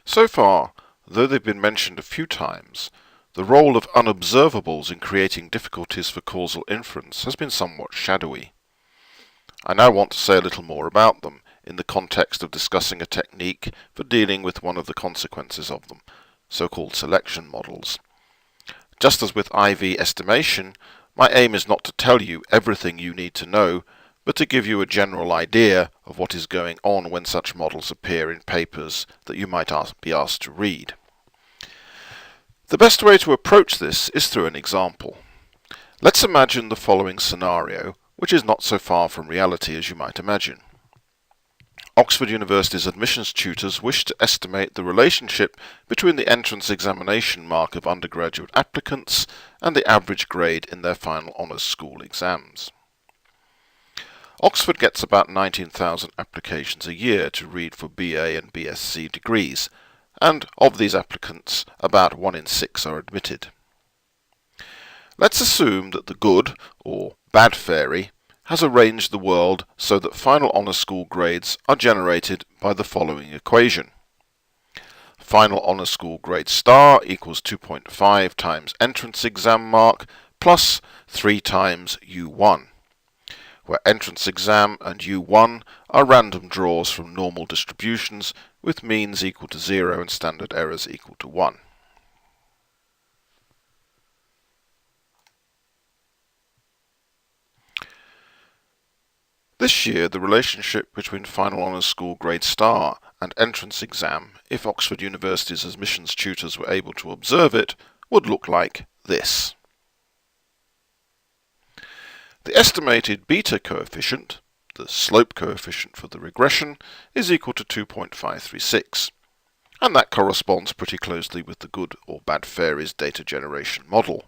So far, though they've been mentioned a few times, the role of unobservables in creating difficulties for causal inference has been somewhat shadowy. I now want to say a little more about them in the context of discussing a technique for dealing with one of the consequences of them, so-called selection models. Just as with IV estimation, my aim is not to tell you everything you need to know, but to give you a general idea of what is going on when such models appear in papers that you might be asked to read. The best way to approach this is through an example. Let's imagine the following scenario, which is not so far from reality as you might imagine. Oxford University's admissions tutors wish to estimate the relationship between the entrance examination mark of undergraduate applicants and the average grade in their final honours school exams. Oxford gets about 19,000 applications a year to read for BA and BSc degrees, and of these applicants, about 1 in 6 are admitted. Let's assume that the good, or bad fairy, has arranged the world so that final honours school grades are generated by the following equation. Final honours school grade star equals 2.5 times entrance exam mark plus 3 times U1, where entrance exam and U1 are random draws from normal distributions with means equal to 0 and standard errors equal to 1. This year, the relationship between final honours school grade star and entrance exam, if Oxford University's admissions tutors were able to observe it, would look like this. The estimated beta coefficient, the slope coefficient for the regression, is equal to 2.536, and that corresponds pretty closely with the good or bad fairies data generation model.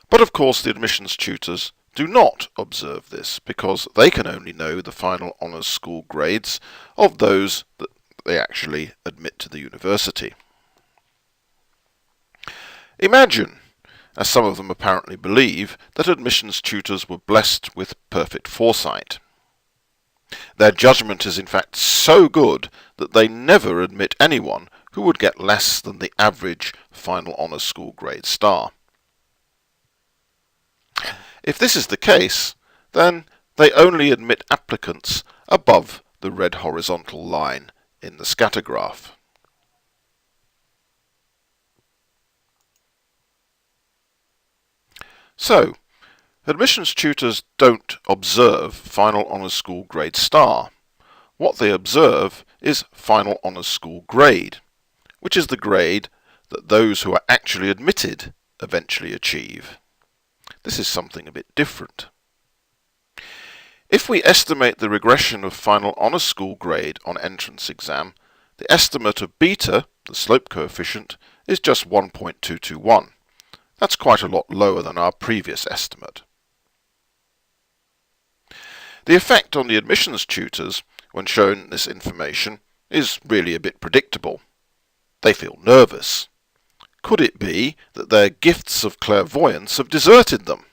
But of course the admissions tutors do not observe this, because they can only know the final honours school grades of those that they actually admit to the university. Imagine, as some of them apparently believe, that admissions tutors were blessed with perfect foresight. Their judgment is in fact so good that they never admit anyone who would get less than the average final honours school grade star. If this is the case, then they only admit applicants above the red horizontal line in the scatter graph. So, admissions tutors don't observe final honours school grade star. What they observe is final honours school grade, which is the grade that those who are actually admitted eventually achieve. This is something a bit different. If we estimate the regression of final honours school grade on entrance exam, the estimate of beta, the slope coefficient, is just 1.221. That's quite a lot lower than our previous estimate. The effect on the admissions tutors when shown this information is really a bit predictable. They feel nervous. Could it be that their gifts of clairvoyance have deserted them?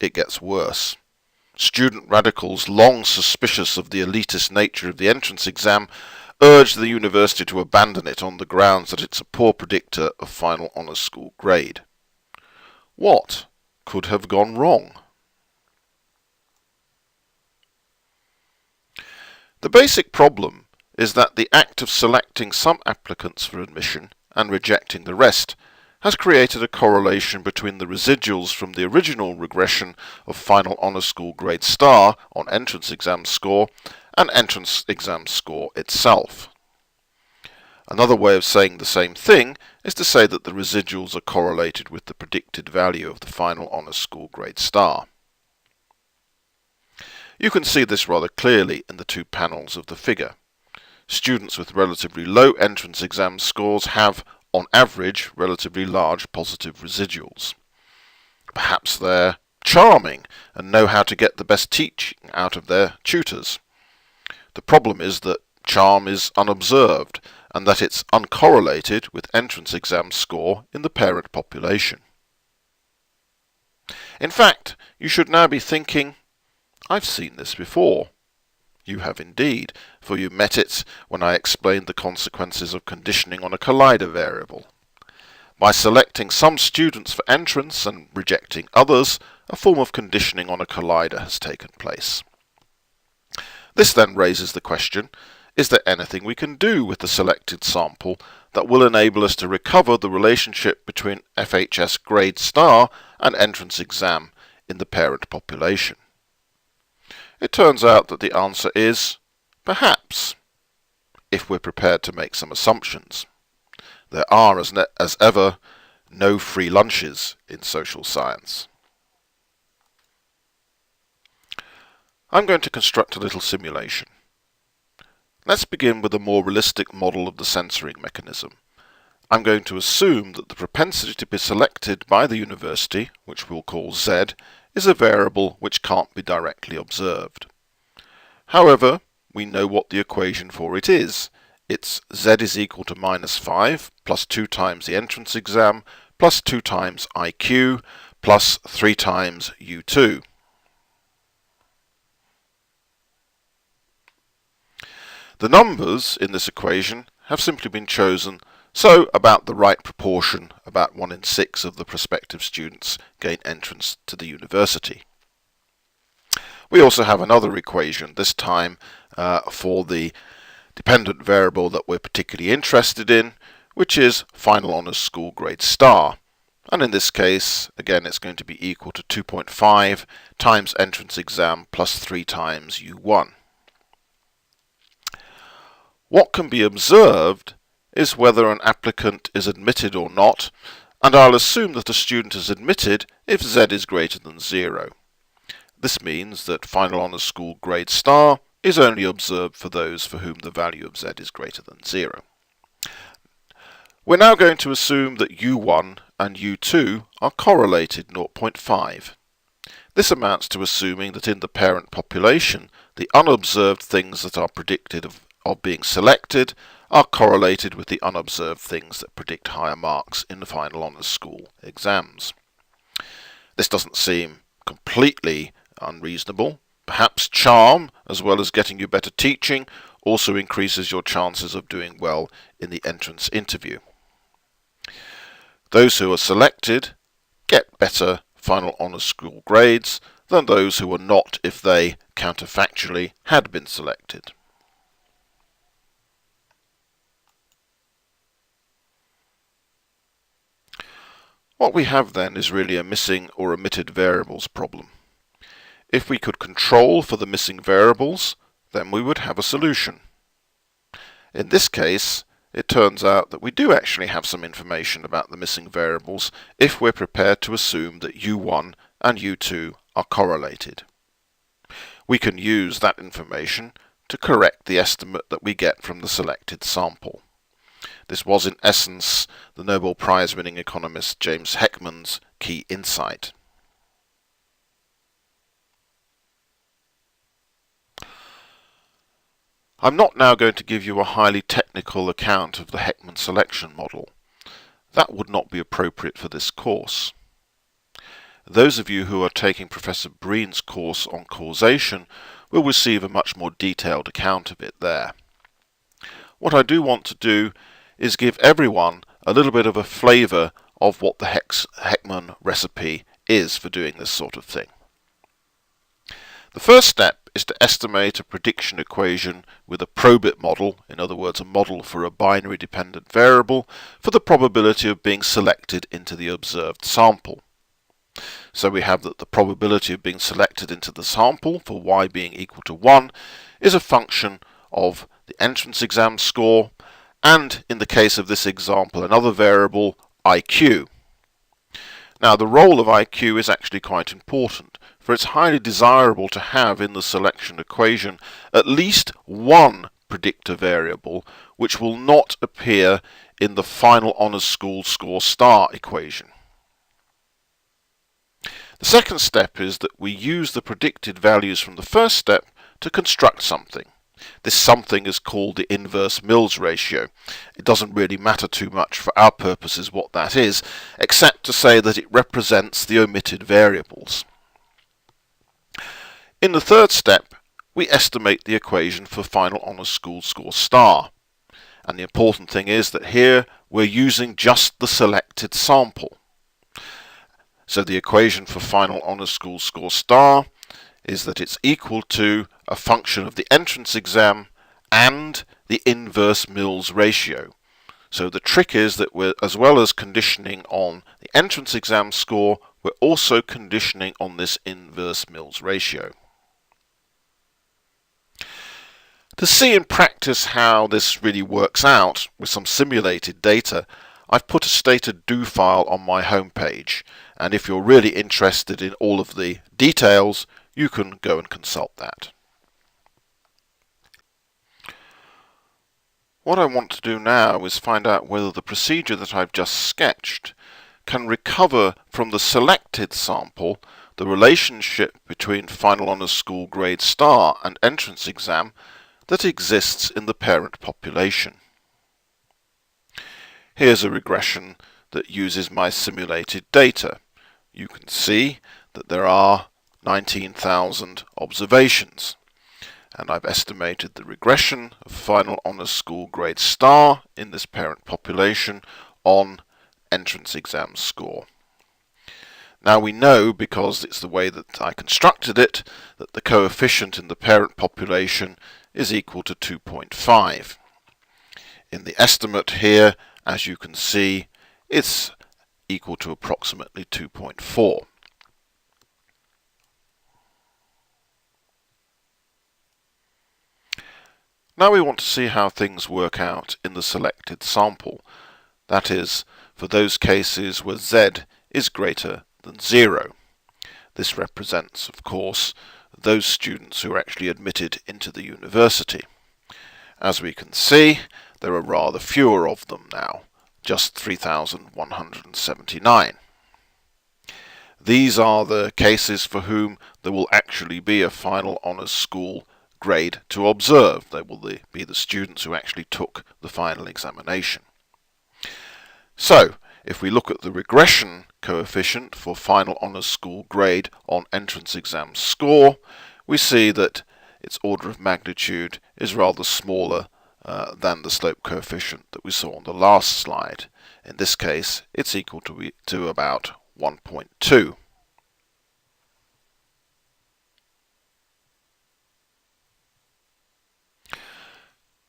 It gets worse. Student radicals, long suspicious of the elitist nature of the entrance exam, urge the university to abandon it on the grounds that it's a poor predictor of final honours school grade. What could have gone wrong? The basic problem is that the act of selecting some applicants for admission and rejecting the rest has created a correlation between the residuals from the original regression of final honours school grade star on entrance exam score and entrance exam score itself. Another way of saying the same thing is to say that the residuals are correlated with the predicted value of the final honours school grade star. You can see this rather clearly in the two panels of the figure. Students with relatively low entrance exam scores have, on average, relatively large positive residuals. Perhaps they're charming and know how to get the best teaching out of their tutors. The problem is that charm is unobserved and that it's uncorrelated with entrance exam score in the parent population. In fact, you should now be thinking, I've seen this before. You have indeed, for you met it when I explained the consequences of conditioning on a collider variable. By selecting some students for entrance and rejecting others, a form of conditioning on a collider has taken place. This then raises the question, is there anything we can do with the selected sample that will enable us to recover the relationship between FHS grade star and entrance exam in the parent population? It turns out that the answer is perhaps, if we're prepared to make some assumptions. There are, as ever, no free lunches in social science. I'm going to construct a little simulation. Let's begin with a more realistic model of the censoring mechanism. I'm going to assume that the propensity to be selected by the university, which we'll call Z, is a variable which can't be directly observed. However, we know what the equation for it is. It's Z is equal to -5 plus 2 times the entrance exam plus 2 times IQ plus 3 times U2. The numbers in this equation have simply been chosen so about the right proportion, about 1 in 6 of the prospective students gain entrance to the university. We also have another equation, this time for the dependent variable that we're particularly interested in, which is final honours school grade star. And in this case, again, it's going to be equal to 2.5 times entrance exam plus 3 times U1. What can be observed is whether an applicant is admitted or not, and I'll assume that a student is admitted if Z is greater than 0. This means that final honours school grade star is only observed for those for whom the value of Z is greater than 0. We're now going to assume that U1 and U2 are correlated 0.5. This amounts to assuming that in the parent population, the unobserved things that are predicted of being selected are correlated with the unobserved things that predict higher marks in the final honours school exams. This doesn't seem completely unreasonable. Perhaps charm, as well as getting you better teaching, also increases your chances of doing well in the entrance interview. Those who are selected get better final honours school grades than those who were not if they, counterfactually, had been selected. What we have then is really a missing or omitted variables problem. If we could control for the missing variables, then we would have a solution. In this case, it turns out that we do actually have some information about the missing variables if we're prepared to assume that U1 and U2 are correlated. We can use that information to correct the estimate that we get from the selected sample. This was in essence the Nobel Prize winning economist James Heckman's key insight. I'm not now going to give you a highly technical account of the Heckman selection model. That would not be appropriate for this course. Those of you who are taking Professor Breen's course on causation will receive a much more detailed account of it there. What I do want to do is give everyone a little bit of a flavour of what the Heckman recipe is for doing this sort of thing. The first step is to estimate a prediction equation with a probit model, in other words a model for a binary dependent variable, for the probability of being selected into the observed sample. So we have that the probability of being selected into the sample for y being equal to 1 is a function of the entrance exam score and, in the case of this example, another variable, IQ. Now the role of IQ is actually quite important, for it's highly desirable to have in the selection equation at least one predictor variable which will not appear in the final honours school score star equation. The second step is that we use the predicted values from the first step to construct something. This something is called the inverse Mills ratio. It doesn't really matter too much for our purposes what that is, except to say that it represents the omitted variables. In the third step, we estimate the equation for final honours school score star. And the important thing is that here we're using just the selected sample. So the equation for final honours school score star is that it's equal to a function of the entrance exam and the inverse Mills ratio. So the trick is that we're, as well as conditioning on the entrance exam score, we're also conditioning on this inverse Mills ratio. To see in practice how this really works out with some simulated data, I've put a stated do file on my homepage, and if you're really interested in all of the details, you can go and consult that. What I want to do now is find out whether the procedure that I've just sketched can recover from the selected sample the relationship between final honours school grade star and entrance exam that exists in the parent population. Here's a regression that uses my simulated data. You can see that there are 19,000 observations, and I've estimated the regression of final honours school grade star in this parent population on entrance exam score. Now we know, because it's the way that I constructed it, that the coefficient in the parent population is equal to 2.5. In the estimate here, as you can see, it's equal to approximately 2.4. Now we want to see how things work out in the selected sample. That is, for those cases where Z is greater than 0. This represents, of course, those students who are actually admitted into the university. As we can see, there are rather fewer of them now, just 3,179. These are the cases for whom there will actually be a final honours school grade to observe. They will be the students who actually took the final examination. So, if we look at the regression coefficient for final honours school grade on entrance exam score, we see that its order of magnitude is rather smaller than the slope coefficient that we saw on the last slide. In this case, it's equal to about 1.2.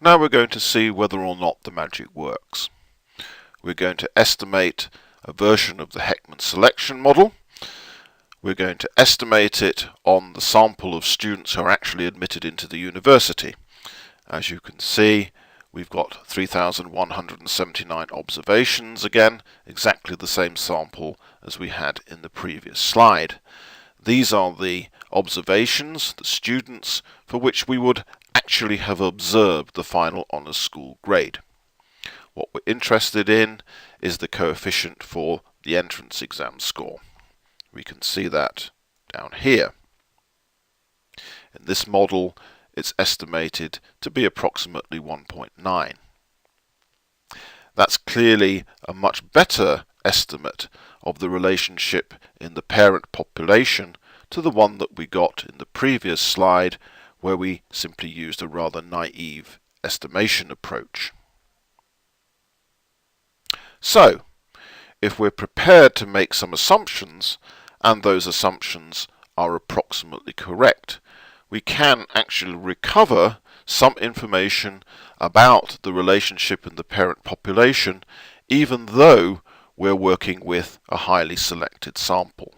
Now we're going to see whether or not the magic works. We're going to estimate a version of the Heckman selection model. We're going to estimate it on the sample of students who are actually admitted into the university. As you can see, we've got 3,179 observations again, exactly the same sample as we had in the previous slide. These are the observations, the students, for which we would actually have observed the final honours school grade. What we're interested in is the coefficient for the entrance exam score. We can see that down here. In this model, it's estimated to be approximately 1.9. That's clearly a much better estimate of the relationship in the parent population to the one that we got in the previous slide, where we simply used a rather naive estimation approach. So, if we're prepared to make some assumptions, and those assumptions are approximately correct, we can actually recover some information about the relationship in the parent population, even though we're working with a highly selected sample.